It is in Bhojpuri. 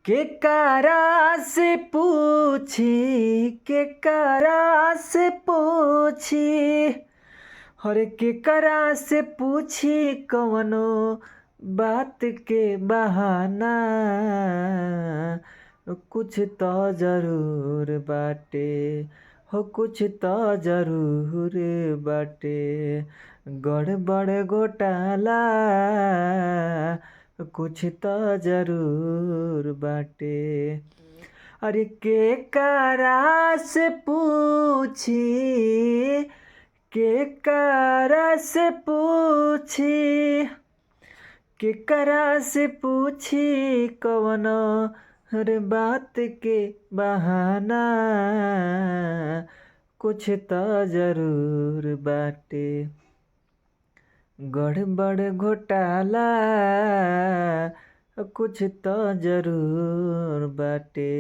केकरा से पूछी केकरा से पूछी हर केकरा से पूछी कवनो बात के बहाना कुछ तो जरूर बाटे हो कुछ तो जरूर बाटे गड़बड़ घोटाला कुछ तो जरूर बाटे अरे केकरा से पूछी केकरा से पूछी केकरा से पूछी कवनो हर बात के बहाना कुछ तो जरूर बाटे गड़बड़ घोटाला कुछ तो जरूर बाटे।